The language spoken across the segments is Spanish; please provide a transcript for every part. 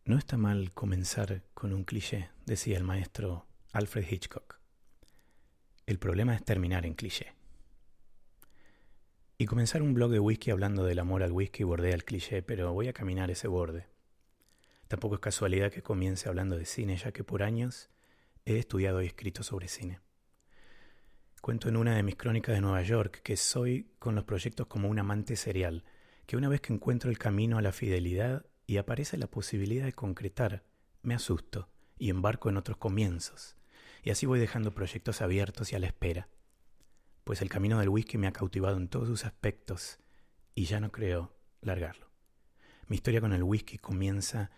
No está mal comenzar con un cliché, decía el maestro Alfred Hitchcock. El problema es terminar en cliché. Y comenzar un blog de whisky hablando del amor al whisky bordea el cliché, pero voy a caminar ese borde. Tampoco es casualidad que comience hablando de cine, ya que por años he estudiado y escrito sobre cine. Cuento en una de mis crónicas de Nueva York que soy con los proyectos como un amante serial, que una vez que encuentro el camino a la fidelidad y aparece la posibilidad de concretar, me asusto y embarco en otros comienzos. Y así voy dejando proyectos abiertos y a la espera. Pues el camino del whisky me ha cautivado en todos sus aspectos y ya no creo largarlo. Mi historia con el whisky comienza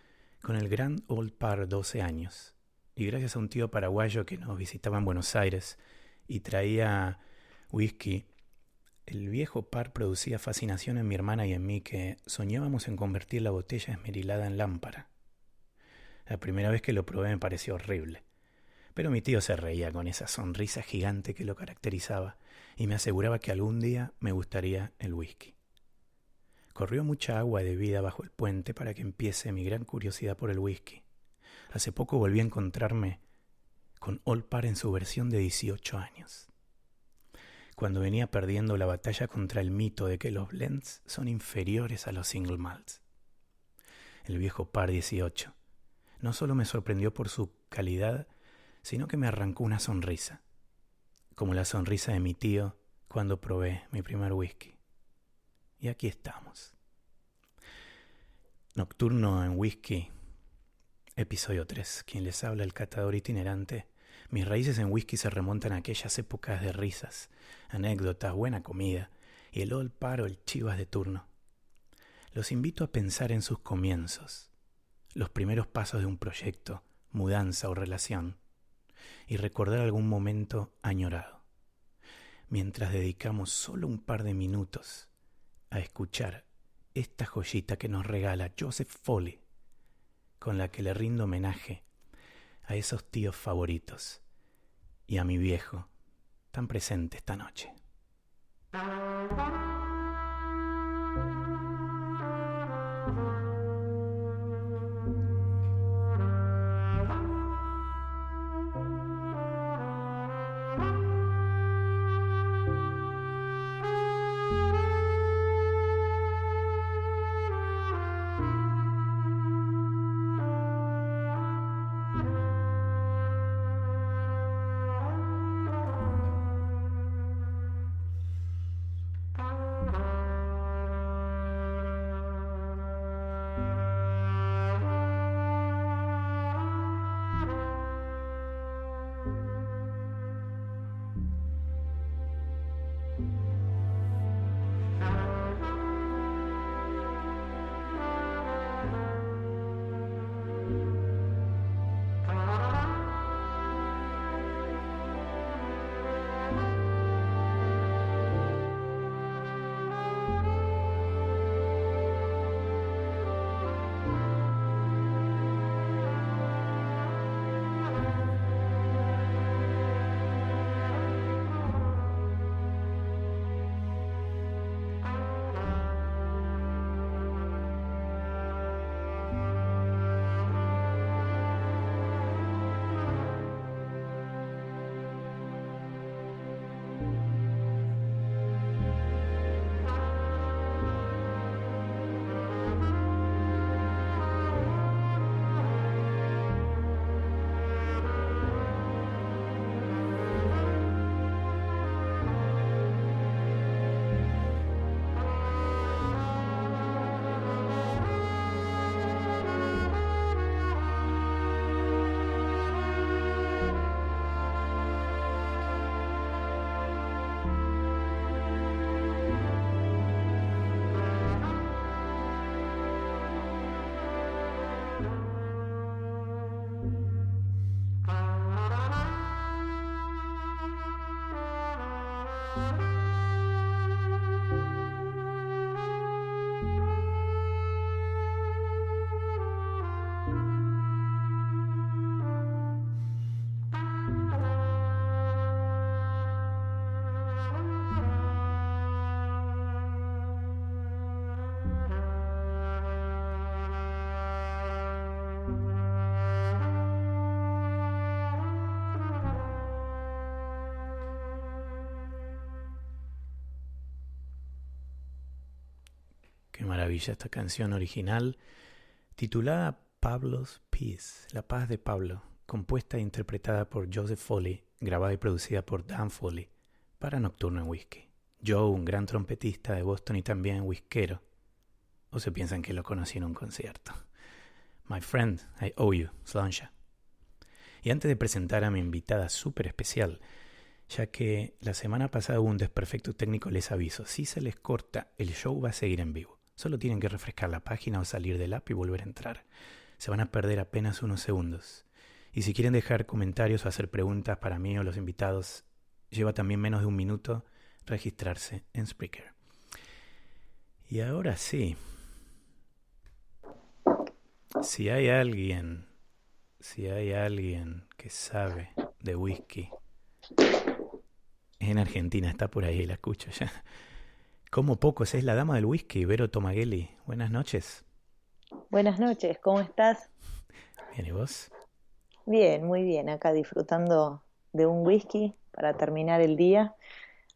con el Grand Old Par 12 años. Y gracias a un tío paraguayo que nos visitaba en Buenos Aires y traía whisky, el viejo par producía fascinación en mi hermana y en mí que soñábamos en convertir la botella esmerilada en lámpara. La primera vez que lo probé me pareció horrible, pero mi tío se reía con esa sonrisa gigante que lo caracterizaba y me aseguraba que algún día me gustaría el whisky. Corrió mucha agua de vida bajo el puente para que empiece mi gran curiosidad por el whisky. Hace poco volví a encontrarme con Old Par en su versión de 18 años, cuando venía perdiendo la batalla contra el mito de que los blends son inferiores a los single malts. El viejo Par 18 no solo me sorprendió por su calidad, sino que me arrancó una sonrisa, como la sonrisa de mi tío cuando probé mi primer whisky. Y aquí estamos. Nocturno en Whisky, episodio 3. Quien les habla, el catador itinerante. Mis raíces en whisky se remontan a aquellas épocas de risas, anécdotas, buena comida y el old par o el chivas de turno. Los invito a pensar en sus comienzos, los primeros pasos de un proyecto, mudanza o relación, y recordar algún momento añorado, mientras dedicamos solo un par de minutos a escuchar esta joyita que nos regala Joseph Foley, con la que le rindo homenaje a esos tíos favoritos y a mi viejo, tan presente esta noche. maravilla esta canción original titulada Pablo's Peace, La Paz de Pablo, compuesta e interpretada por Joseph Foley, grabada y producida por Dan Foley para Nocturno en Whisky. Joe, un gran trompetista de Boston y también whiskero. O se piensan que lo conocí en un concierto. My friend, I owe you, Slansha. Y antes de presentar a mi invitada súper especial, ya que la semana pasada hubo un desperfecto técnico, les aviso, si se les corta, el show va a seguir en vivo. Solo tienen que refrescar la página o salir del app y volver a entrar. Se van a perder apenas unos segundos. Y si quieren dejar comentarios o hacer preguntas para mí o los invitados, lleva también menos de un minuto registrarse en Spreaker. Y ahora sí, si hay alguien que sabe de whisky, es en Argentina, está por ahí, la escucho ya. Como pocos, es la dama del whisky, Vero Tomaghelli. Buenas noches. Buenas noches, ¿cómo estás? Bien, ¿y vos? Bien, muy bien, acá disfrutando de un whisky para terminar el día.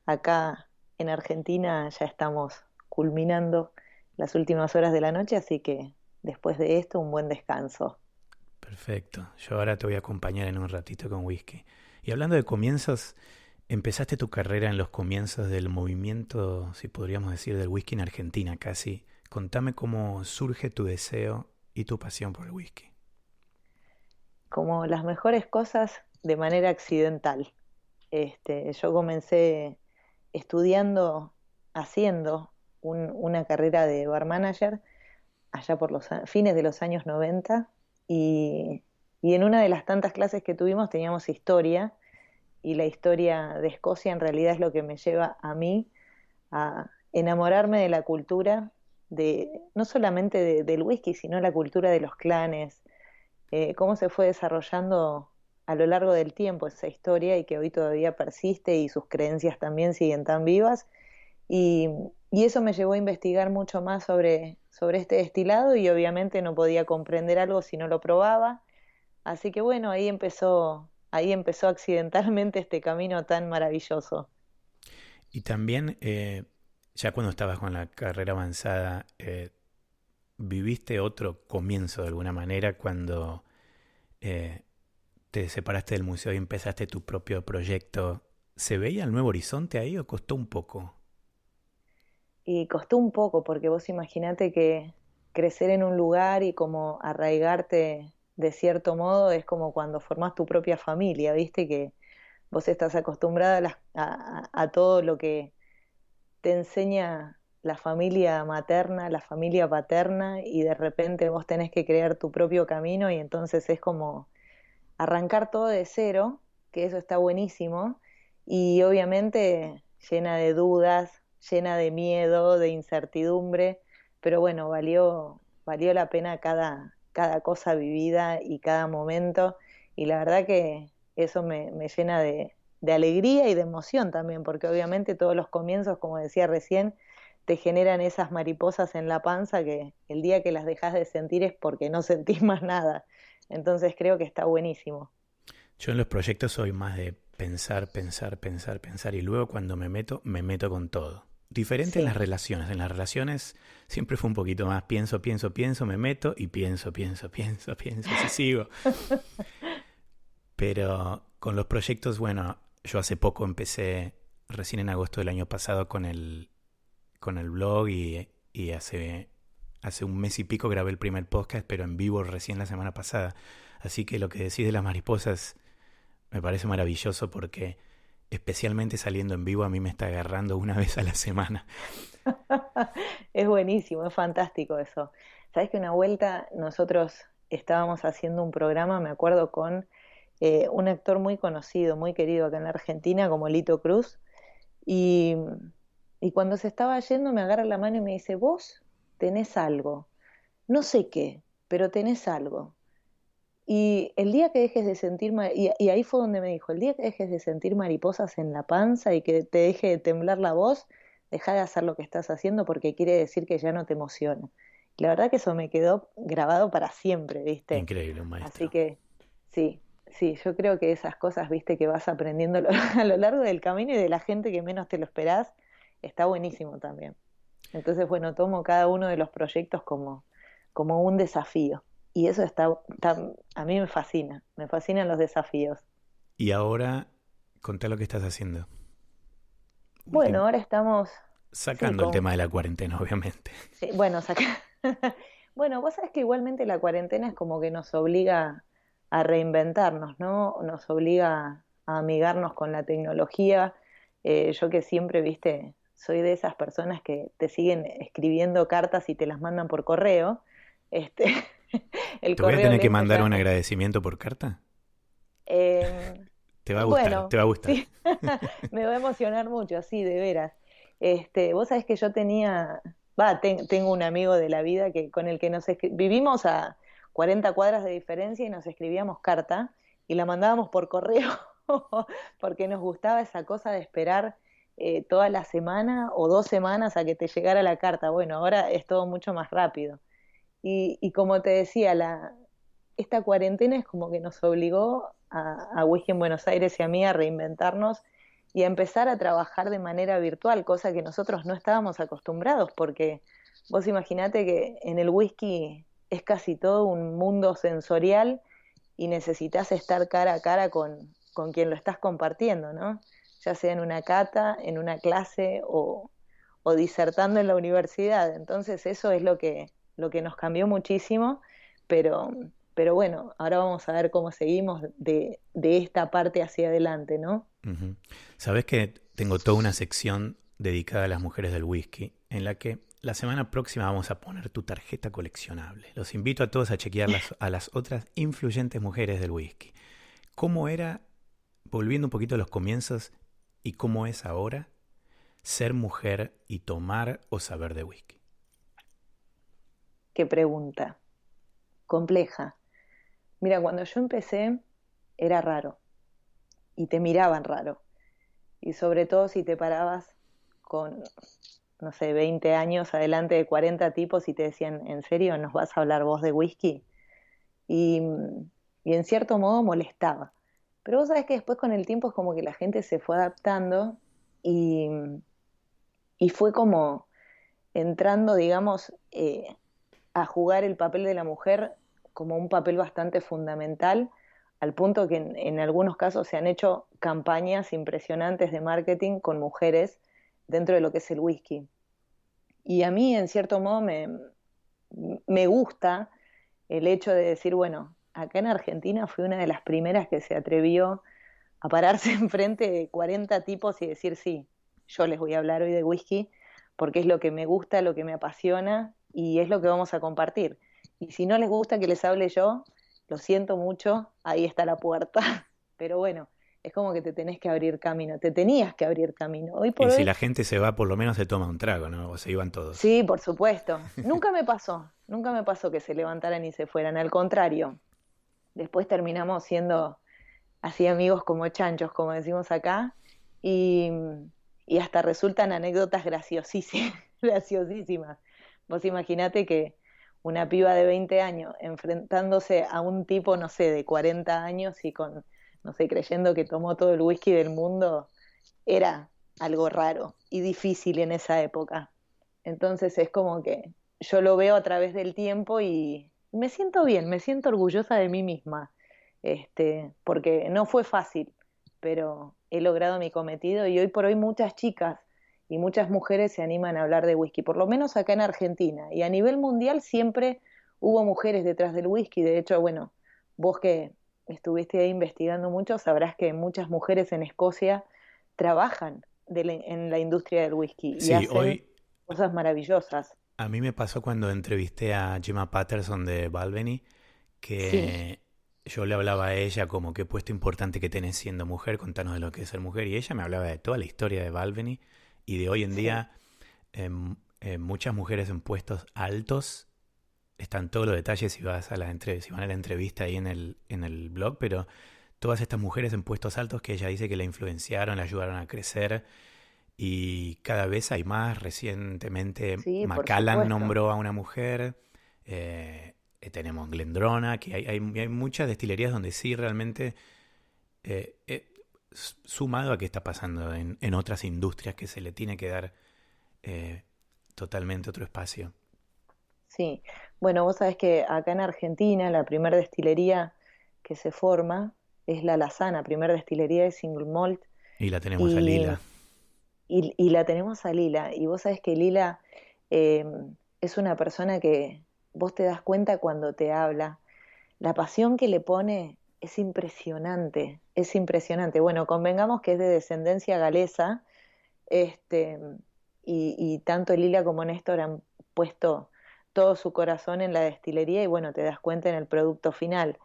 Acá en Argentina ya estamos culminando las últimas horas de la noche, así que después de esto un buen descanso. Perfecto. Yo ahora te voy a acompañar en un ratito con whisky. Y hablando de comienzos, empezaste tu carrera en los comienzos del movimiento, si podríamos decir, del whisky en Argentina casi. Contame cómo surge tu deseo y tu pasión por el whisky. Como las mejores cosas de manera accidental. Yo comencé estudiando, haciendo una carrera de bar manager allá por los fines de los años 90 y, y en una de las tantas clases que tuvimos teníamos historia y la historia de Escocia en realidad es lo que me lleva a mí a enamorarme de la cultura, no solamente del whisky, sino la cultura de los clanes, cómo se fue desarrollando a lo largo del tiempo esa historia y que hoy todavía persiste y sus creencias también siguen tan vivas. Y, y eso me llevó a investigar mucho más sobre este destilado y obviamente no podía comprender algo si no lo probaba. Así que bueno, ahí empezó accidentalmente este camino tan maravilloso. Y también, ya cuando estabas con la carrera avanzada, ¿viviste otro comienzo de alguna manera cuando eh, te separaste del museo y empezaste tu propio proyecto? ¿Se veía el nuevo horizonte ahí o costó un poco? Y costó un poco, porque vos imaginate que crecer en un lugar y como arraigarte de cierto modo es como cuando formás tu propia familia, ¿viste? Que vos estás acostumbrada a todo lo que te enseña la familia materna, la familia paterna, y de repente vos tenés que crear tu propio camino y entonces es como arrancar todo de cero, que eso está buenísimo, y obviamente llena de dudas, llena de miedo, de incertidumbre, pero bueno, valió la pena cada cosa vivida y cada momento, y la verdad que eso me llena de alegría y de emoción también, porque obviamente todos los comienzos, como decía recién, te generan esas mariposas en la panza que el día que las dejas de sentir es porque no sentís más nada. Entonces creo que está buenísimo. Yo en los proyectos soy más de pensar, pensar, pensar, pensar y luego cuando me meto con todo. Diferente en las Sí, relaciones. En las relaciones siempre fue un poquito más pienso, pienso, pienso, me meto y pienso, pienso, pienso, pienso, y sigo. Pero con los proyectos, bueno, yo hace poco empecé, recién en agosto del año pasado, con el blog y hace un mes y pico grabé el primer podcast, pero en vivo recién la semana pasada. Así que lo que decís de las mariposas me parece maravilloso porque especialmente saliendo en vivo a mí me está agarrando una vez a la semana. es buenísimo, es fantástico eso. Sabes que una vuelta nosotros estábamos haciendo un programa, me acuerdo, con un actor muy conocido, muy querido acá en la Argentina, como Lito Cruz, y, y cuando se estaba yendo me agarra la mano y me dice, vos tenés algo, no sé qué, pero tenés algo. Y el día que dejes de sentir, y ahí fue donde me dijo, el día que dejes de sentir mariposas en la panza y que te deje de temblar la voz, deja de hacer lo que estás haciendo porque quiere decir que ya no te emociona. Y la verdad que eso me quedó grabado para siempre, ¿viste? Increíble, un Así maestro. que sí, sí, yo creo que esas cosas, ¿viste? Que vas aprendiendo a lo largo del camino y de la gente que menos te lo esperás, está buenísimo también. Entonces, bueno, tomo cada uno de los proyectos como un desafío. Y eso a mí me fascinan los desafíos. Y ahora, contá lo que estás haciendo. Bueno, ahora estamos, sí, Sacando el tema de la cuarentena, obviamente. sí, bueno, bueno, vos sabés que igualmente la cuarentena es como que nos obliga a reinventarnos, ¿no? Nos obliga a amigarnos con la tecnología. Yo que siempre, viste, soy de esas personas que te siguen escribiendo cartas y te las mandan por correo. Este, el ¿Te voy a correo tener que lento mandar ya. un agradecimiento por carta? Em, Te va a gustar, bueno, te va a gustar. sí, me va a emocionar mucho, sí, de veras. Vos sabés que yo tengo un amigo de la vida con el que vivimos a 40 cuadras de diferencia y nos escribíamos carta y la mandábamos por correo porque nos gustaba esa cosa de esperar toda la semana o 2 semanas a que te llegara la carta. Bueno, ahora es todo mucho más rápido. Y como te decía, esta cuarentena es como que nos obligó a Whisky en Buenos Aires y a mí a reinventarnos y a empezar a trabajar de manera virtual, cosa que nosotros no estábamos acostumbrados, porque vos imaginate que en el whisky es casi todo un mundo sensorial y necesitas estar cara a cara con quien lo estás compartiendo, ¿no? Ya sea en una cata, en una clase o disertando en la universidad. Entonces eso es lo que nos cambió muchísimo, pero, pero bueno, ahora vamos a ver cómo seguimos de esta parte hacia adelante, ¿no? Ujú. Sabes que tengo toda una sección dedicada a las mujeres del whisky, en la que la semana próxima vamos a poner tu tarjeta coleccionable. Los invito a todos a chequear a las otras influyentes mujeres del whisky. ¿Cómo era, volviendo un poquito a los comienzos, y cómo es ahora ser mujer y tomar o saber de whisky? Qué pregunta, compleja. Mira, cuando yo empecé era raro y te miraban raro. Y sobre todo si te parabas con, no sé, 20 años adelante de 40 tipos y te decían, ¿en serio nos vas a hablar vos de whisky? Y, y en cierto modo molestaba. Pero vos sabés que después con el tiempo es como que la gente se fue adaptando y, y fue como entrando, digamos, a jugar el papel de la mujer como un papel bastante fundamental, al punto que en algunos casos se han hecho campañas impresionantes de marketing con mujeres dentro de lo que es el whisky. Y a mí, en cierto modo, me gusta el hecho de decir, bueno, acá en Argentina fui una de las primeras que se atrevió a pararse enfrente de 40 tipos y decir, sí, yo les voy a hablar hoy de whisky porque es lo que me gusta, lo que me apasiona y es lo que vamos a compartir. Y si no les gusta que les hable yo, lo siento mucho, ahí está la puerta. Pero bueno, es como que te tenés que abrir camino, te tenías que abrir camino. Hoy por Y si hoy, la gente se va, por lo menos se toma un trago, ¿no? O se iban todos. sí, por supuesto. Nunca me pasó que se levantaran y se fueran. Al contrario, después terminamos siendo así amigos como chanchos, como decimos acá, y, y hasta resultan anécdotas graciosísimas, graciosísimas. Vos imaginate que una piba de 20 años enfrentándose a un tipo, no sé, de 40 años y no sé, creyendo que tomó todo el whisky del mundo, era algo raro y difícil en esa época. Entonces es como que yo lo veo a través del tiempo y me siento bien, me siento orgullosa de mí misma, porque no fue fácil, pero he logrado mi cometido y hoy por hoy muchas chicas y muchas mujeres se animan a hablar de whisky, por lo menos acá en Argentina. Y a nivel mundial siempre hubo mujeres detrás del whisky. De hecho, bueno, vos que estuviste ahí investigando mucho, sabrás que muchas mujeres en Escocia trabajan en la industria del whisky y Sí, hacen hoy cosas maravillosas. a mí me pasó cuando entrevisté a Gemma Patterson de Balvenie, Sí, que yo le hablaba a ella como qué puesto importante que tenés siendo mujer, contanos de lo que es ser mujer, y ella me hablaba de toda la historia de Balvenie y de hoy en sí, día muchas mujeres en puestos altos. Están todos los detalles si van a la entrevista ahí en el blog, pero todas estas mujeres en puestos altos que ella dice que la influenciaron, la ayudaron a crecer y cada vez hay más. Recientemente sí, por Macallan supuesto. nombró a una mujer, tenemos Glendrona, que hay muchas destilerías donde sí realmente, eh, eh, sumado a qué está pasando en otras industrias que se le tiene que dar eh, totalmente otro espacio. Sí, bueno, vos sabés que acá en Argentina la primera destilería que se forma es La Lazana, primera destilería de single malt, Y la tenemos a y, Lila. y la tenemos a Lila, y vos sabés que Lila eh, es una persona que vos te das cuenta cuando te habla, la pasión que le pone es impresionante, es impresionante. Bueno, convengamos que es de descendencia galesa, este, y tanto Lila como Néstor han puesto todo su corazón en la destilería y bueno, te das cuenta en el producto final.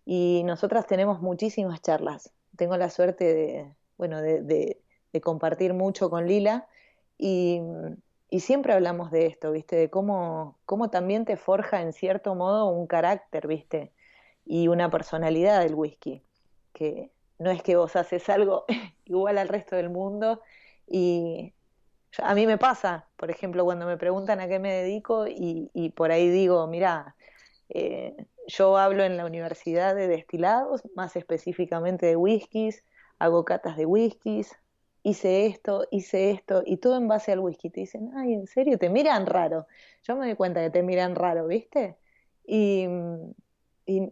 Y nosotras tenemos muchísimas charlas. Tengo la suerte de, bueno, de compartir mucho con Lila y, y siempre hablamos de esto, ¿viste? De cómo también te forja en cierto modo un carácter, ¿viste? Y una personalidad del whisky, que no es que vos haces algo igual al resto del mundo y a mí me pasa, por ejemplo, cuando me preguntan a qué me dedico y por ahí digo, mirá, yo hablo en la universidad de destilados, más específicamente de whiskies, hago catas de whiskies, hice esto, y todo en base al whisky. Te dicen, ay, ¿en serio? Te miran raro. Yo me doy cuenta que te miran raro, ¿viste? Y,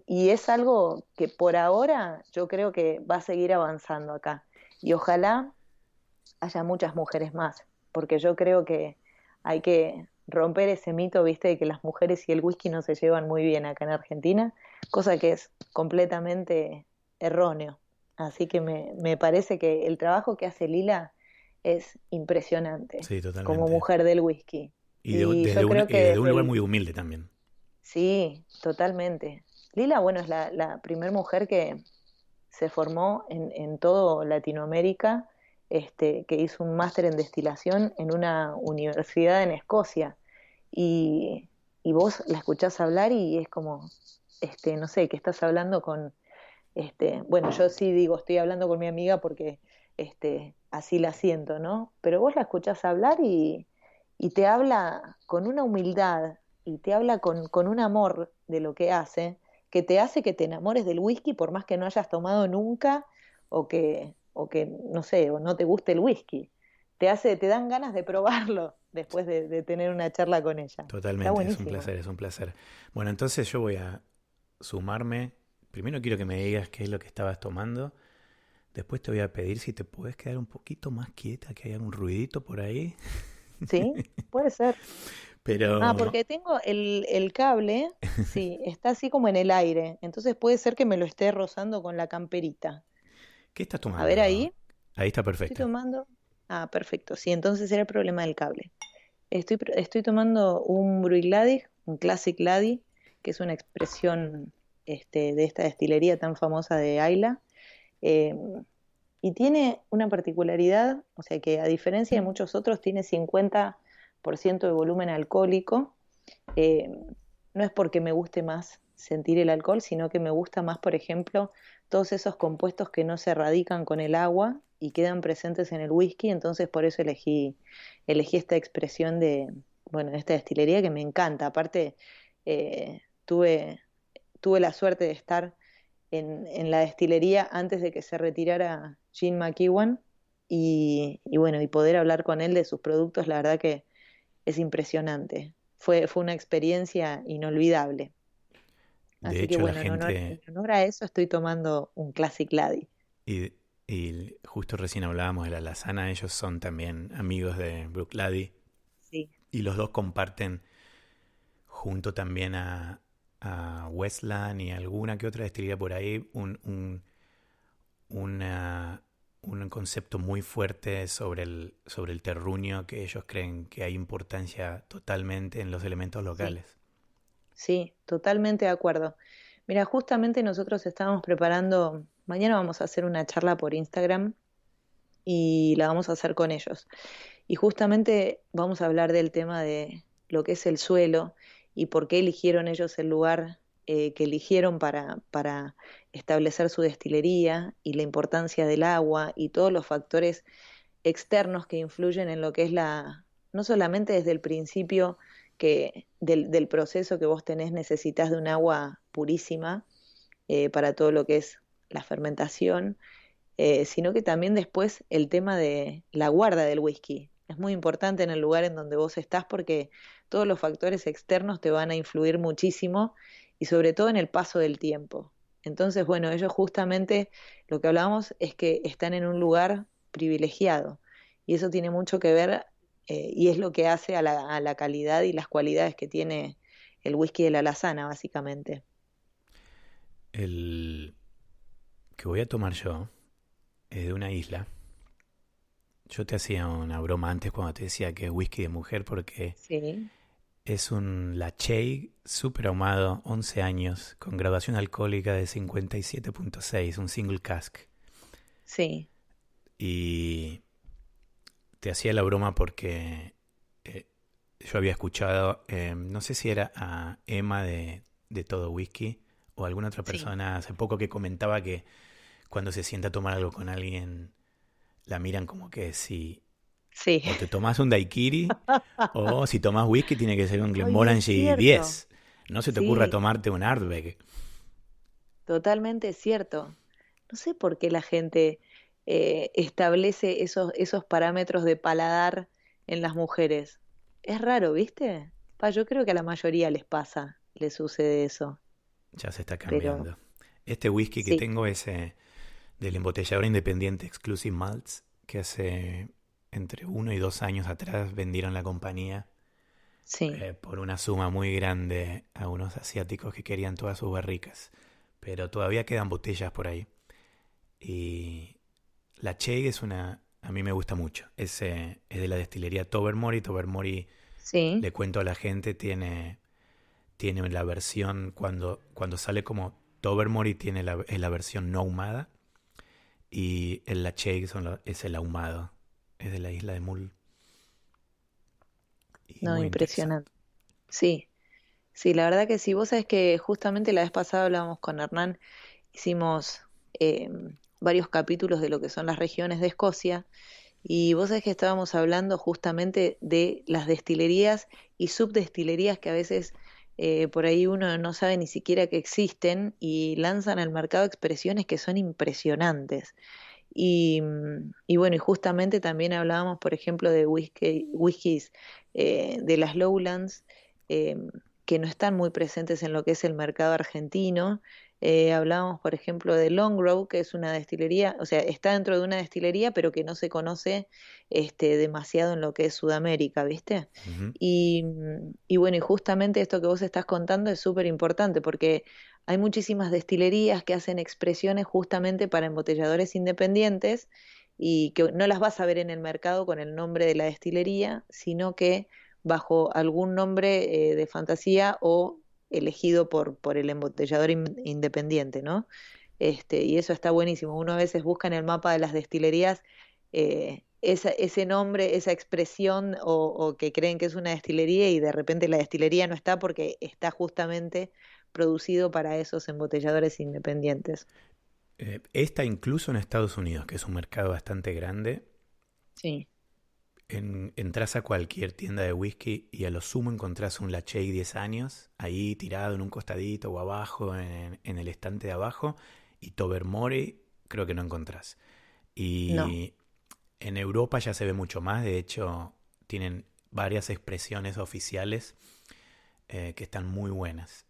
y es algo que por ahora yo creo que va a seguir avanzando acá. Y ojalá haya muchas mujeres más, porque yo creo que hay que romper ese mito, viste, de que las mujeres y el whisky no se llevan muy bien acá en Argentina, cosa que es completamente erróneo. Así que me parece que el trabajo que hace Lila es impresionante Sí, como totalmente. mujer del whisky. Y, Y yo creo y que desde un desde lugar el... muy humilde también. Sí, totalmente. Lila, bueno, es la primer mujer que se formó en todo Latinoamérica, que hizo un máster en destilación en una universidad en Escocia. Y, y vos la escuchás hablar y es como, no sé, que estás hablando con, bueno, yo sí digo, estoy hablando con mi amiga porque así la siento, ¿no? Pero vos la escuchás hablar y te habla con una humildad y te habla con un amor de lo que te hace que te enamores del whisky por más que no hayas tomado nunca o que no sé, o no te guste el whisky. Te dan ganas de probarlo después de tener una charla con ella. Está Totalmente, es un buenísimo. placer, es un placer. Bueno, entonces yo voy a sumarme. Primero quiero que me digas qué es lo que estabas tomando. Después te voy a pedir si te puedes quedar un poquito más quieta, que haya un ruidito por ahí. ¿Sí? Puede ser. Ah, Pero, porque tengo el cable, sí, está así como en el aire, entonces puede ser que me lo esté rozando con la camperita. ¿qué estás A ver tomando? ahí, Ahí está estoy perfecto. tomando. Ah, perfecto, sí, entonces era el problema del cable. Estoy tomando un Bruichladdich, un Classic Laddie, que es una expresión de esta destilería tan famosa de Islay. eh, y tiene una particularidad, o sea que a diferencia de muchos otros, tiene 50% de volumen alcohólico. eh, no es porque me guste más sentir el alcohol, sino que me gusta más, por ejemplo, todos esos compuestos que no se radican con el agua y quedan presentes en el whisky, entonces por eso elegí esta expresión de, bueno, de esta destilería que me encanta. Aparte, tuve la suerte de estar en la destilería antes de que se retirara Gene McEwan y bueno, y poder hablar con él de sus productos, la verdad que es impresionante. Fue una experiencia inolvidable. De Así que hecho, la bueno, gente, en honor a eso estoy tomando un Classic Laddie. y, y justo recién hablábamos de la Lazana, ellos son también amigos de Bruichladdich Sí, y los dos comparten junto también a Westland y alguna que otra destilería por ahí una- un concepto muy fuerte sobre el terruño, que ellos creen que hay importancia totalmente en los elementos sí, locales. sí, totalmente de acuerdo. Mira, justamente nosotros estábamos preparando, mañana vamos a hacer una charla por Instagram y la vamos a hacer con ellos. Y justamente vamos a hablar del tema de lo que es el suelo y por qué eligieron ellos el lugar que eligieron para establecer su destilería y la importancia del agua y todos los factores externos que influyen en lo que es no solamente desde el principio del proceso que vos tenés, necesitas de un agua purísima para todo lo que es la fermentación, sino que también después el tema de la guarda del whisky. Es muy importante en el lugar en donde vos estás porque todos los factores externos te van a influir muchísimo y sobre todo en el paso del tiempo. Entonces, bueno, ellos justamente lo que hablábamos es que están en un lugar privilegiado y eso tiene mucho que ver y es lo que hace a la calidad y las cualidades que tiene el whisky de la Alazana, básicamente. El que voy a tomar yo es de una isla. Yo te hacía una broma antes cuando te decía que es whisky de mujer porque Sí, es un Lachey super ahumado, 11 años, con graduación alcohólica de 57,6, un single cask. sí, Y te hacía la broma porque eh, yo había escuchado, no sé si era a Emma de Todo Whisky o alguna otra sí, persona hace poco que comentaba que cuando se sienta a tomar algo con alguien, la miran como que si sí. o te tomas un daiquiri o si tomas whisky tiene que ser un Oye, es Glenmorangie cierto. 10. No se te ocurra Sí, tomarte un Ardbeg. totalmente cierto. No sé por qué la gente establece esos parámetros de paladar en las mujeres. Es raro, ¿viste? Yo creo que a la mayoría les pasa, les sucede eso. Ya se está Pero cambiando. Este whisky que sí, tengo es del embotellador independiente Exclusive Malts, que hace entre 1 y 2 años atrás vendieron la compañía sí. por una suma muy grande a unos asiáticos que querían todas sus barricas. Pero todavía quedan botellas por ahí. Y la Che es una... A mí me gusta mucho. Es de la destilería Tobermory. Tobermory, Sí. le cuento a la gente, tiene la versión... Cuando sale como Tobermory es la versión no ahumada. Y el La Che es el ahumado. Es de la isla de Mull. Y No, muy interesante. impresionante. Sí, sí, la verdad que sí. Vos sabés que justamente la vez pasada hablábamos con Hernán, hicimos eh, varios capítulos de lo que son las regiones de Escocia. Y vos sabés que estábamos hablando justamente de las destilerías y subdestilerías que a veces por ahí uno no sabe ni siquiera que existen y lanzan al mercado expresiones que son impresionantes. Y bueno, y justamente también hablábamos, por ejemplo, de whiskies de las Lowlands, eh, que no están muy presentes en lo que es el mercado argentino. Hablábamos, por ejemplo, de Longrow, que es una destilería, o sea, está dentro de una destilería, pero que no se conoce demasiado en lo que es Sudamérica, ¿viste? Ujú. Y bueno, y justamente esto que vos estás contando es súper importante porque hay muchísimas destilerías que hacen expresiones justamente para embotelladores independientes y que no las vas a ver en el mercado con el nombre de la destilería, sino que bajo algún nombre de fantasía o elegido por el embotellador independiente, ¿no? Y eso está buenísimo. Uno a veces busca en el mapa de las destilerías ese nombre, esa expresión o que creen que es una destilería y de repente la destilería no está porque está justamente producido para esos embotelladores independientes. Esta incluso en Estados Unidos, que es un mercado bastante grande, Sí, entras a cualquier tienda de whisky y a lo sumo encontrás un Lachey 10 años ahí tirado en un costadito o abajo, en el estante de abajo, y Tobermory creo que no encontrás. no, Y en Europa ya se ve mucho más, de hecho tienen varias expresiones oficiales que están muy buenas.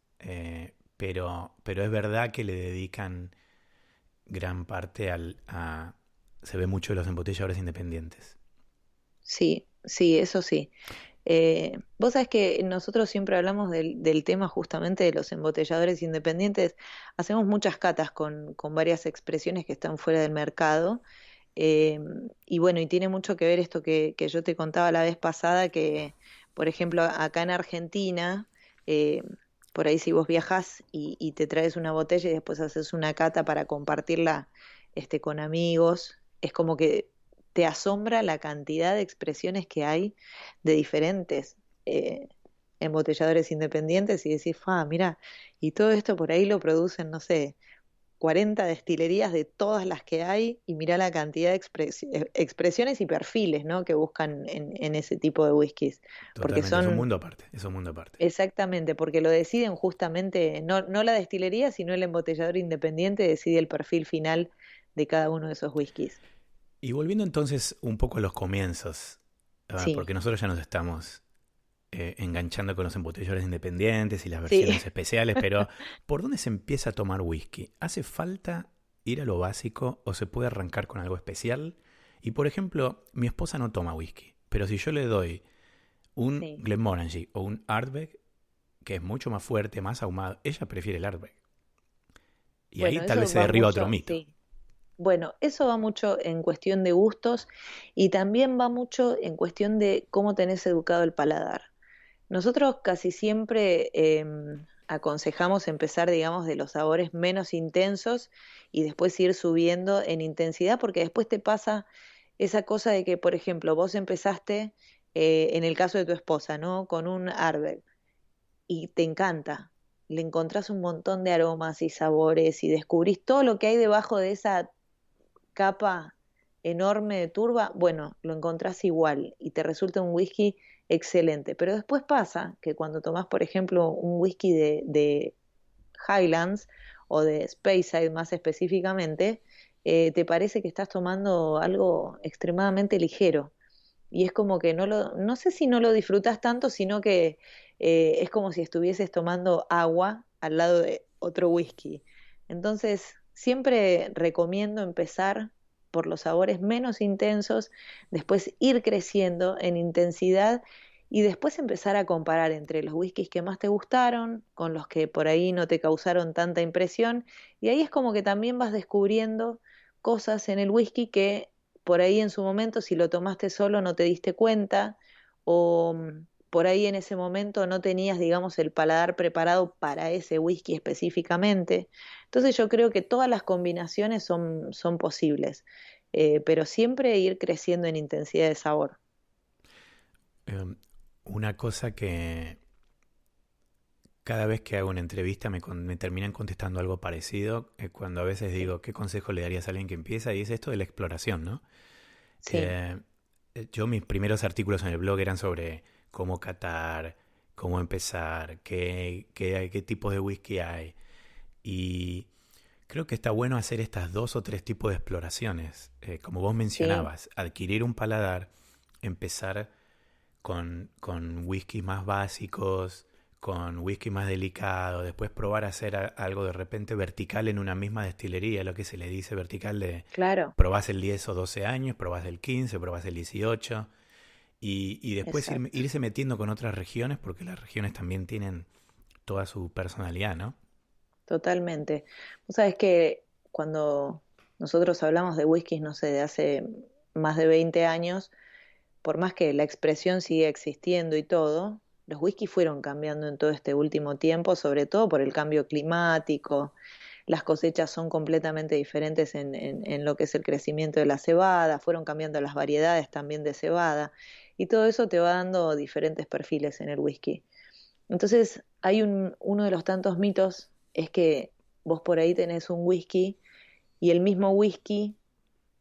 Pero es verdad que le dedican gran parte se ve mucho de los embotelladores independientes. sí, sí, eso sí. Vos sabés que nosotros siempre hablamos del tema justamente de los embotelladores independientes. Hacemos muchas catas con varias expresiones que están fuera del mercado. Eh, y bueno, y tiene mucho que ver esto que yo te contaba la vez pasada, que por ejemplo acá en Argentina, eh, por ahí si vos viajás y te traes una botella y después haces una cata para compartirla con amigos, es como que te asombra la cantidad de expresiones que hay de diferentes eh, embotelladores independientes y decís, mira, y todo esto por ahí lo producen, no sé, 40 destilerías de todas las que hay y mirá la cantidad de expresiones y perfiles, ¿no? que buscan en ese tipo de whiskies. Porque Totalmente, es un son, mundo aparte, es un mundo aparte. exactamente, porque lo deciden justamente, no la destilería, sino el embotellador independiente decide el perfil final de cada uno de esos whiskies. Y volviendo entonces un poco a los comienzos, Sí, porque nosotros ya nos estamos enganchando con los embotelladores independientes y las sí. versiones especiales, pero ¿por dónde se empieza a tomar whisky? ¿Hace falta ir a lo básico o se puede arrancar con algo especial? Y por ejemplo, mi esposa no toma whisky, pero si yo le doy un Sí. Glenmorangie o un Ardbeg, que es mucho más fuerte, más ahumado, ella prefiere el Ardbeg. Y ahí Bueno, tal vez eso se va derriba otro mucho, mito. sí. Bueno, eso va mucho en cuestión de gustos y también va mucho en cuestión de cómo tenés educado el paladar. Nosotros casi siempre aconsejamos empezar, digamos, de los sabores menos intensos y después ir subiendo en intensidad, porque después te pasa esa cosa de que, por ejemplo, vos empezaste, en el caso de tu esposa, ¿no? Con un Ardbeg y te encanta. Le encontrás un montón de aromas y sabores y descubrís todo lo que hay debajo de esa capa enorme de turba, bueno, lo encontrás igual y te resulta un whisky excelente. Pero después pasa que cuando tomás, por ejemplo, un whisky de Highlands o de Speyside más específicamente, te parece que estás tomando algo extremadamente ligero. Y es como que no sé si no lo disfrutas tanto, sino que es como si estuvieses tomando agua al lado de otro whisky. Entonces, siempre recomiendo empezar por los sabores menos intensos, después ir creciendo en intensidad y después empezar a comparar entre los whiskies que más te gustaron con los que por ahí no te causaron tanta impresión. Y ahí es como que también vas descubriendo cosas en el whisky que por ahí en su momento, si lo tomaste solo, no te diste cuenta, o por ahí en ese momento no tenías, digamos, el paladar preparado para ese whisky específicamente. Entonces yo creo que todas las combinaciones son posibles, pero siempre ir creciendo en intensidad de sabor. Eh, una cosa que cada vez que hago una entrevista me terminan contestando algo parecido, cuando a veces Sí, digo, ¿qué consejo le darías a alguien que empieza? Y es esto de la exploración, ¿no? sí, Eh, yo mis primeros artículos en el blog eran sobre cómo catar, cómo empezar, qué tipos de whisky hay. Y creo que está bueno hacer estas dos o tres tipos de exploraciones. Como vos sí, mencionabas, adquirir un paladar, empezar con whisky más básicos, con whisky más delicado, después probar a hacer algo de repente vertical en una misma destilería, lo que se le dice vertical de claro, probás el 10 o 12 años, probás el 15, probás el 18 y después exacto, irse metiendo con otras regiones porque las regiones también tienen toda su personalidad, ¿no? totalmente. Vos sabés que cuando nosotros hablamos de whiskies, no sé, de hace más de 20 años, por más que la expresión sigue existiendo y todo, los whiskies fueron cambiando en todo este último tiempo, sobre todo por el cambio climático. Las cosechas son completamente diferentes en lo que es el crecimiento de la cebada, fueron cambiando las variedades también de cebada, y todo eso te va dando diferentes perfiles en el whisky. Entonces, uno de los tantos mitos es que vos por ahí tenés un whisky y el mismo whisky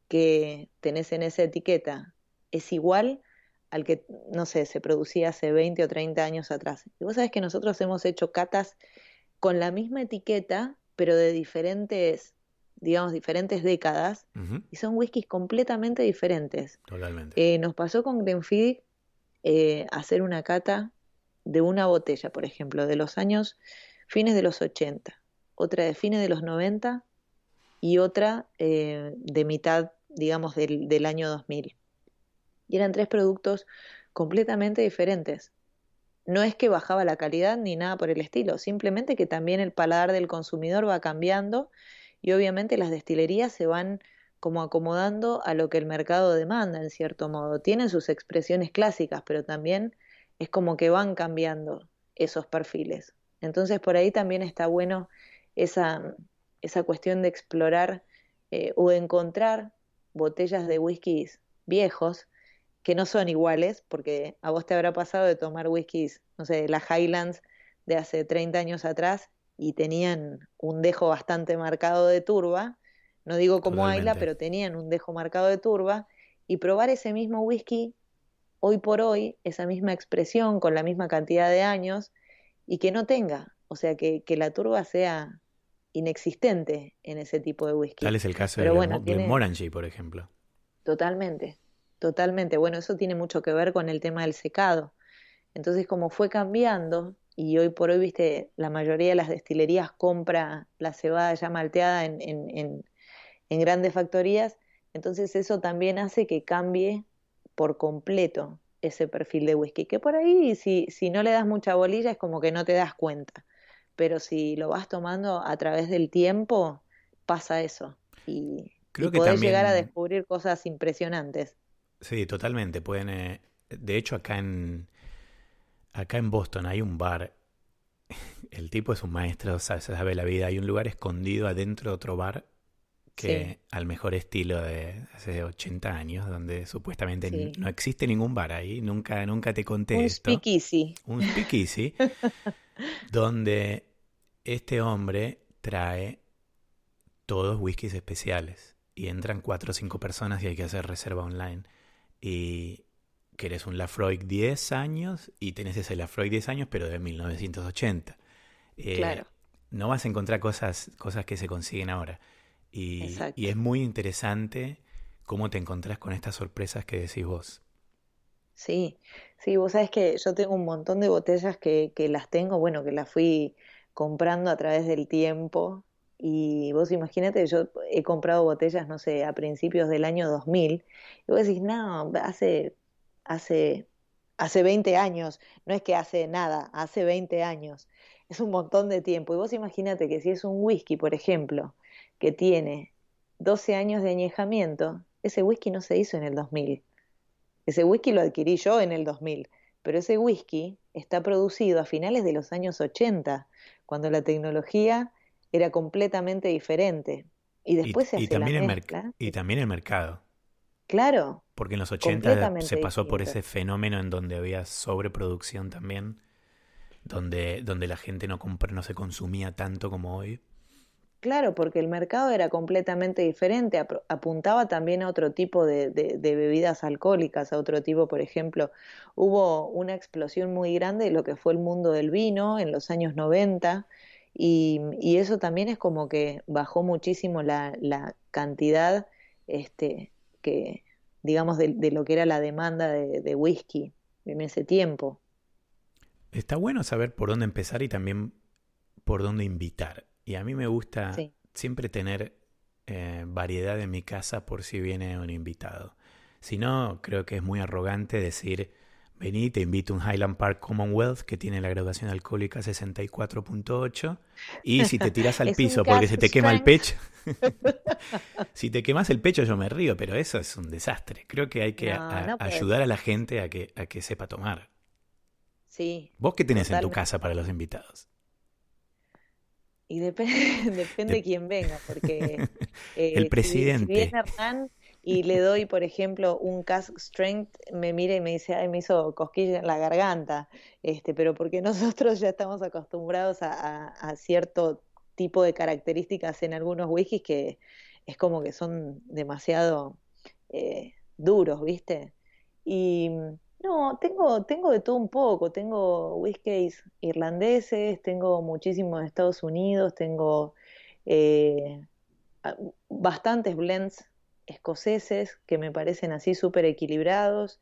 que tenés en esa etiqueta es igual al que, no sé, se producía hace 20 o 30 años atrás. Y vos sabés que nosotros hemos hecho catas con la misma etiqueta, pero de diferentes, digamos, diferentes décadas, Ujú, y son whiskies completamente diferentes. totalmente. Nos pasó con Glenfiddich hacer una cata de una botella, por ejemplo, de los años fines de los 80, otra de fines de los 90 y otra de mitad, digamos, del año 2000. Y eran tres productos completamente diferentes. No es que bajaba la calidad ni nada por el estilo, simplemente que también el paladar del consumidor va cambiando y obviamente las destilerías se van como acomodando a lo que el mercado demanda en cierto modo. Tienen sus expresiones clásicas, pero también es como que van cambiando esos perfiles. Entonces por ahí también está bueno esa, esa cuestión de explorar o de encontrar botellas de whiskies viejos que no son iguales, porque a vos te habrá pasado de tomar whiskies, no sé, las Highlands de hace 30 años atrás y tenían un dejo bastante marcado de turba, no digo como Ayla, Totalmente. pero tenían un dejo marcado de turba, y probar ese mismo whisky hoy por hoy, esa misma expresión, con la misma cantidad de años, y que no tenga, o sea, que la turba sea inexistente en ese tipo de Tal whisky. es el caso de Pero bueno, tiene Glenmorangie, por ejemplo. totalmente. totalmente. Bueno, eso tiene mucho que ver con el tema del secado. Entonces, como fue cambiando, y hoy por hoy, viste, la mayoría de las destilerías compra la cebada ya malteada en grandes factorías, entonces eso también hace que cambie por completo ese perfil de whisky, que por ahí si no le das mucha bolilla es como que no te das cuenta, pero si lo vas tomando a través del tiempo, pasa eso y Creo que podés llegar a también, descubrir cosas impresionantes. sí, totalmente, pueden... de hecho, acá en Boston hay un bar, el tipo es un maestro, sabe la vida, hay un lugar escondido adentro de otro bar Sí, que al mejor estilo de hace 80 años, donde supuestamente sí. no existe ningún bar ahí, nunca te conté Un esto, speakeasy. un speakeasy, donde este hombre trae todos whiskies especiales y entran 4 o 5 personas y hay que hacer reserva online. Y querés un Lafroig 10 años y tenés ese Lafroig 10 años pero de 1980. Eh, Claro, no vas a encontrar cosas que se consiguen ahora. Y exacto. es muy interesante cómo te encontrás con estas sorpresas que decís vos. Sí, sí, vos sabés que yo tengo un montón de botellas que las tengo, bueno, que las fui comprando a través del tiempo. Y vos imagínate, yo he comprado botellas, no sé, a principios del año 2000. Y vos decís, no, hace, hace 20 años, no es que hace nada, hace 20 años. Es un montón de tiempo. Y vos imagínate que si es un whisky, por ejemplo, que tiene 12 años de añejamiento, ese whisky no se hizo en el 2000. Ese whisky lo adquirí yo en el 2000, pero ese whisky está producido a finales de los años 80, cuando la tecnología era completamente diferente. Y después se Y hace la también mezcla. y también el mercado. Claro, Porque en los 80 se completamente pasó por distinto. ese fenómeno en donde había sobreproducción también, donde la gente no se consumía tanto como hoy. Claro, porque el mercado era completamente diferente, apuntaba también a otro tipo de bebidas alcohólicas, a otro tipo, por ejemplo, hubo una explosión muy grande de lo que fue el mundo del vino en los años 90 y eso también es como que bajó muchísimo la cantidad, este, que, digamos, de lo que era la demanda de whisky en ese tiempo. Está bueno saber por dónde empezar y también por dónde invitar. Y a mí me gusta Sí. siempre tener variedad en mi casa por si viene un invitado. Si no, creo que es muy arrogante decir, vení, te invito a un Highland Park Commonwealth que tiene la graduación alcohólica 64.8 y si te tiras al Es un piso porque se cask te quema el strength. pecho, si te quemas el pecho yo me río, pero eso es un desastre. Creo que hay que No, no puede ayudar a ser. la gente a que sepa tomar. Sí, ¿Vos qué tenés en tu totalmente. casa para los invitados? Y depende De- quién venga, porque el si viene presidente. Hernán y le doy, por ejemplo, un cask strength, me mira y me dice, ay, me hizo cosquilla en la garganta, pero porque nosotros ya estamos acostumbrados a cierto tipo de características en algunos whiskies que es como que son demasiado duros, ¿viste? Y no, tengo de todo un poco, tengo whiskies irlandeses, tengo muchísimos de Estados Unidos, tengo eh, bastantes blends escoceses que me parecen así súper equilibrados.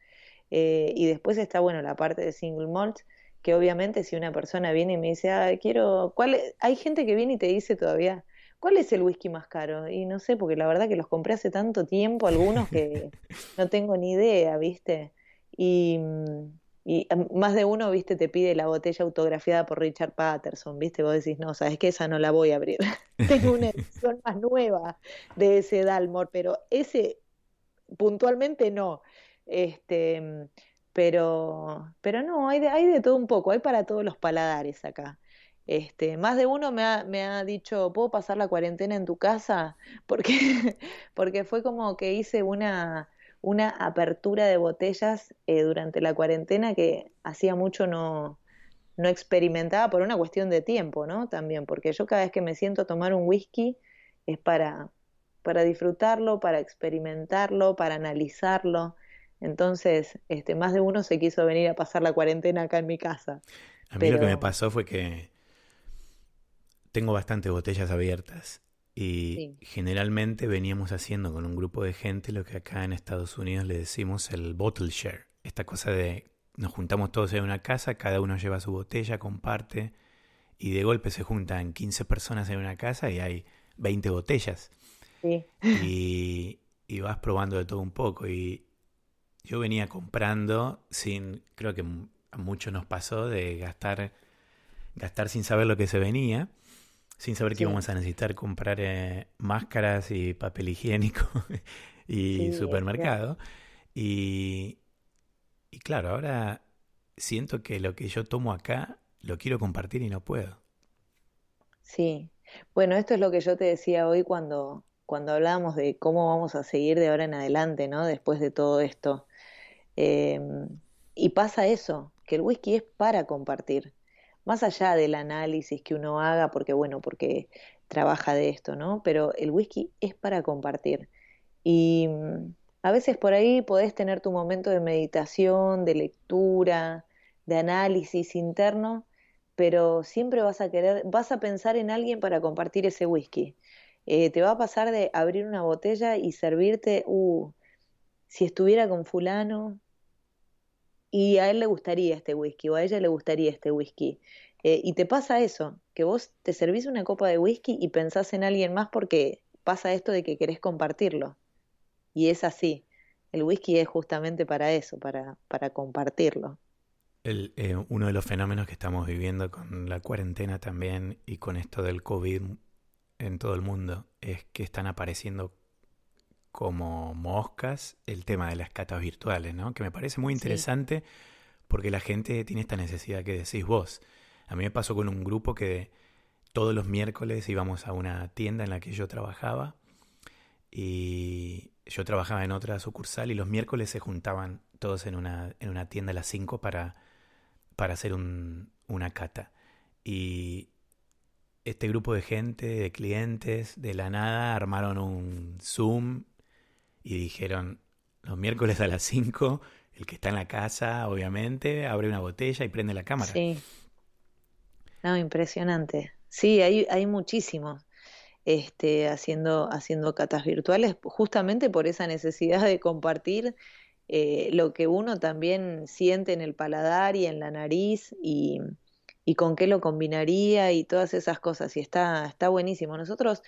Y después está, bueno, la parte de single malt, que obviamente si una persona viene y me dice, ah, quiero, hay gente que viene y te dice todavía, ¿cuál es el whisky más caro? Y no sé, porque la verdad que los compré hace tanto tiempo, algunos que no tengo ni idea, ¿viste? Y, más de uno, ¿viste? Te pide la botella autografiada por Richard Patterson, ¿viste? Vos decís, no, sabes que esa no la voy a abrir. Tengo una edición más nueva de ese Dalmor, pero ese puntualmente no. Este, pero no, hay de todo un poco, hay para todos los paladares acá. Más de uno me ha dicho, ¿puedo pasar la cuarentena en tu casa? Porque, porque fue como que hice una apertura de botellas durante la cuarentena que hacía mucho no experimentaba por una cuestión de tiempo, ¿no? También, porque yo cada vez que me siento a tomar un whisky es para disfrutarlo, para experimentarlo, para analizarlo. Entonces, más de uno se quiso venir a pasar la cuarentena acá en mi casa. A mí lo que me Pero pasó fue que tengo bastantes botellas abiertas Y sí, generalmente veníamos haciendo con un grupo de gente lo que acá en Estados Unidos le decimos el bottle share. Esta cosa de nos juntamos todos en una casa, cada uno lleva su botella, comparte y de golpe se juntan 15 personas en una casa y hay 20 botellas. sí, Y vas probando de todo un poco. Y yo venía comprando sin, creo que a muchos nos pasó de gastar sin saber lo que se venía, sin saber que sí, íbamos a necesitar comprar máscaras y papel higiénico y sí, olvídate. supermercado. Y, y claro, ahora siento que lo que yo tomo acá lo quiero compartir y no puedo. Sí. Bueno, esto es lo que yo te decía hoy cuando hablábamos de cómo vamos a seguir de ahora en adelante, ¿no? Después de todo esto. Eh, y pasa eso, que el whisky es para compartir, más allá del análisis que uno haga, porque bueno, porque trabaja de esto, ¿no? Pero el whisky es para compartir. Y a veces por ahí podés tener tu momento de meditación, de lectura, de análisis interno, pero siempre vas a querer, vas a pensar en alguien para compartir ese whisky. Te va a pasar de abrir una botella y servirte, si estuviera con fulano, y a él le gustaría este whisky o a ella le gustaría este whisky. Y te pasa eso, que vos te servís una copa de whisky y pensás en alguien más porque pasa esto de que querés compartirlo. Y es así. El whisky es justamente para eso, para compartirlo. Uno de los fenómenos que estamos viviendo con la cuarentena también y con esto del COVID en todo el mundo es que están apareciendo como moscas el tema de las catas virtuales, ¿no? Que me parece muy Sí, interesante porque la gente tiene esta necesidad que decís vos. A mí me pasó con un grupo que todos los miércoles íbamos a una tienda en la que yo trabajaba y yo trabajaba en otra sucursal y los miércoles se juntaban todos en una tienda a las 5 para hacer una cata. Y este grupo de gente, de clientes, de la nada, armaron un Zoom y dijeron, los miércoles a las 5 el que está en la casa, obviamente, abre una botella y prende la cámara. sí. No, impresionante. Sí, hay muchísimos haciendo catas virtuales justamente por esa necesidad de compartir lo que uno también siente en el paladar y en la nariz y con qué lo combinaría y todas esas cosas. Y está buenísimo. Nosotros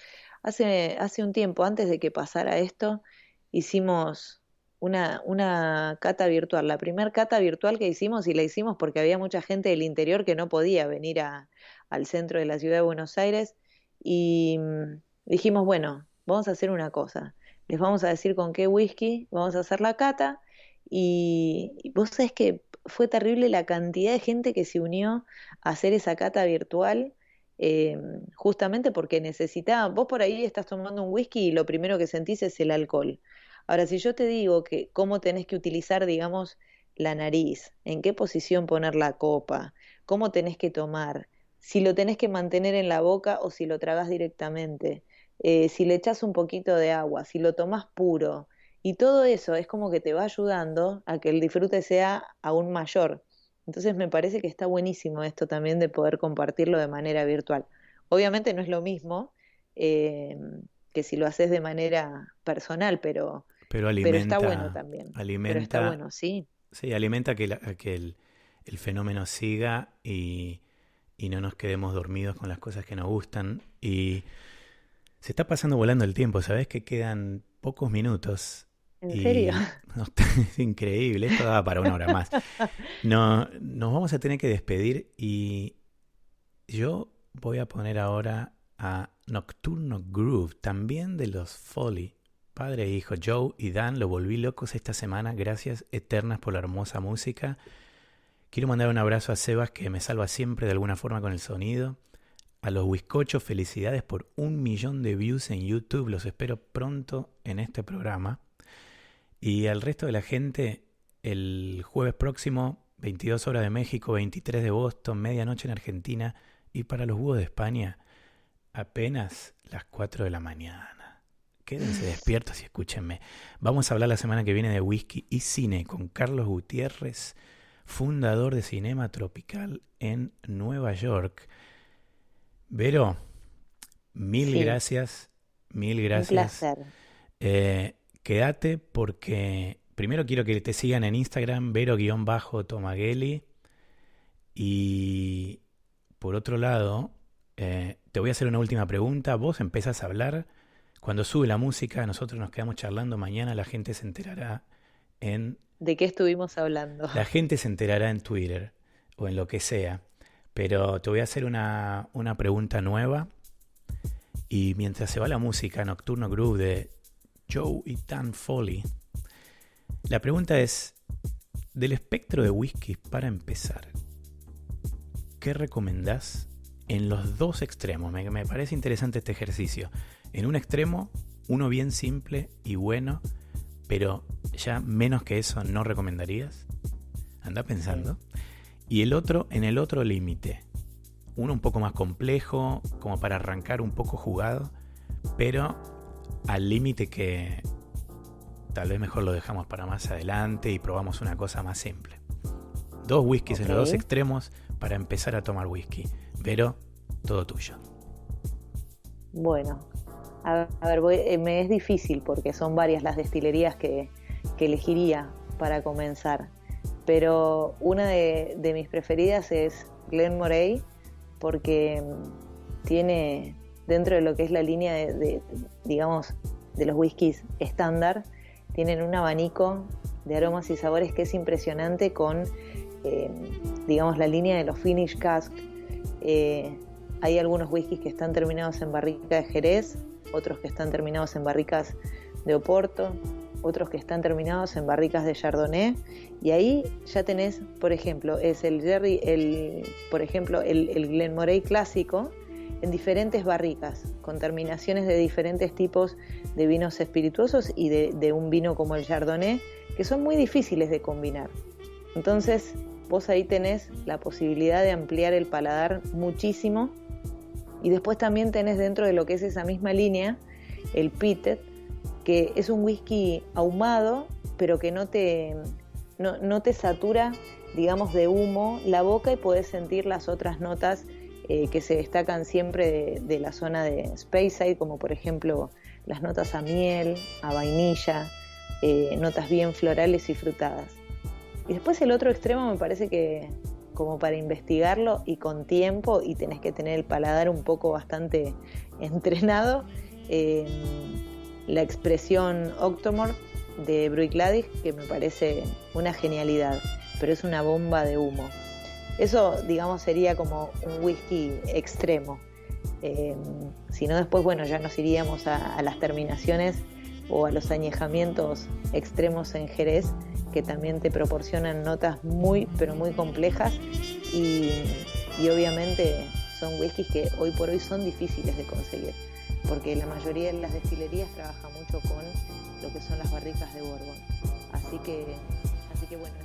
hace un tiempo, antes de que pasara esto, hicimos una cata virtual. La primer cata virtual que hicimos, y la hicimos porque había mucha gente del interior que no podía venir al centro de la ciudad de Buenos Aires. Y dijimos, bueno, vamos a hacer una cosa. Les vamos a decir con qué whisky vamos a hacer la cata y vos sabés que fue terrible la cantidad de gente que se unió a hacer esa cata virtual, eh, justamente porque necesitaba, vos por ahí estás tomando un whisky y lo primero que sentís es el alcohol. Ahora, si yo te digo que cómo tenés que utilizar, digamos, la nariz, en qué posición poner la copa, cómo tenés que tomar, si lo tenés que mantener en la boca o si lo tragás directamente, si le echás un poquito de agua, si lo tomás puro, y todo eso es como que te va ayudando a que el disfrute sea aún mayor. Entonces me parece que está buenísimo esto también de poder compartirlo de manera virtual. Obviamente no es lo mismo eh, que si lo haces de manera personal, Pero pero está bueno también. Pero está alimenta, bueno, sí. sí, alimenta que el fenómeno siga y no nos quedemos dormidos con las cosas que nos gustan. Y se está pasando volando el tiempo, ¿sabes? Que quedan pocos minutos ¿En serio? y no, es increíble, esto daba para una hora más. No, nos vamos a tener que despedir y yo voy a poner ahora a Nocturno Groove, también de los Folly. Padre e hijo, Joe y Dan, lo volví locos esta semana. Gracias eternas por la hermosa música. Quiero mandar un abrazo a Sebas que me salva siempre de alguna forma con el sonido. A los Whiskochos, felicidades por 1 millón de views en YouTube. Los espero pronto en este programa. Y al resto de la gente, el jueves próximo, 22 horas de México, 23 de Boston, medianoche en Argentina. Y para los búhos de España, apenas las 4 de la mañana. Quédense despiertos y escúchenme. Vamos a hablar la semana que viene de whisky y cine con Carlos Gutiérrez, fundador de Cinema Tropical en Nueva York. Vero, mil Sí. gracias. Mil Un gracias. placer. Quédate porque primero quiero que te sigan en Instagram, Vero-Tomagueli. Y por otro lado, te voy a hacer una última pregunta. Vos empezás a hablar. Cuando sube la música, nosotros nos quedamos charlando. Mañana la gente se enterará en ¿De qué estuvimos hablando? La gente se enterará en Twitter o en lo que sea, pero te voy a hacer una pregunta nueva y mientras se va la música Nocturno Groove de Joe y Dan Foley, la pregunta es, del espectro de whisky para empezar, ¿qué recomendás en los dos extremos? Me parece interesante este ejercicio. En un extremo, uno bien simple y bueno, pero ya menos que eso no recomendarías. Anda pensando. Y el otro, en el otro límite. Uno un poco más complejo, como para arrancar un poco jugado, pero al límite que tal vez mejor lo dejamos para más adelante y probamos una cosa más simple. Dos whiskies en los dos extremos para empezar a tomar whisky. Vero, todo tuyo. Bueno, a ver, me es difícil porque son varias las destilerías que elegiría para comenzar, pero una de mis preferidas es Glenmorangie porque tiene, dentro de lo que es la línea digamos, de los whiskies estándar, tienen un abanico de aromas y sabores que es impresionante con, digamos, la línea de los finish cask. Hay algunos whiskies que están terminados en barrica de Jerez, otros que están terminados en barricas de Oporto, otros que están terminados en barricas de Chardonnay, y ahí ya tenés, por ejemplo, es el Glenmorangie clásico en diferentes barricas, con terminaciones de diferentes tipos de vinos espirituosos y de un vino como el Chardonnay, que son muy difíciles de combinar. Entonces, vos ahí tenés la posibilidad de ampliar el paladar muchísimo, y después también tenés dentro de lo que es esa misma línea, el Pitted, que es un whisky ahumado, pero que no te satura, digamos, de humo la boca, y podés sentir las otras notas que se destacan siempre de la zona de Speyside, como por ejemplo las notas a miel, a vainilla, notas bien florales y frutadas. Y después el otro extremo me parece que, como para investigarlo y con tiempo, y tenés que tener el paladar un poco bastante entrenado, la expresión Octomore de Bruichladdich, que me parece una genialidad, pero es una bomba de humo. Eso, digamos, sería como un whisky extremo. Si no, después, bueno, ya nos iríamos a las terminaciones o a los añejamientos extremos en Jerez, que también te proporcionan notas muy, pero muy complejas, y obviamente son whiskies que hoy por hoy son difíciles de conseguir, porque la mayoría de las destilerías trabaja mucho con lo que son las barricas de Bourbon. Así que bueno,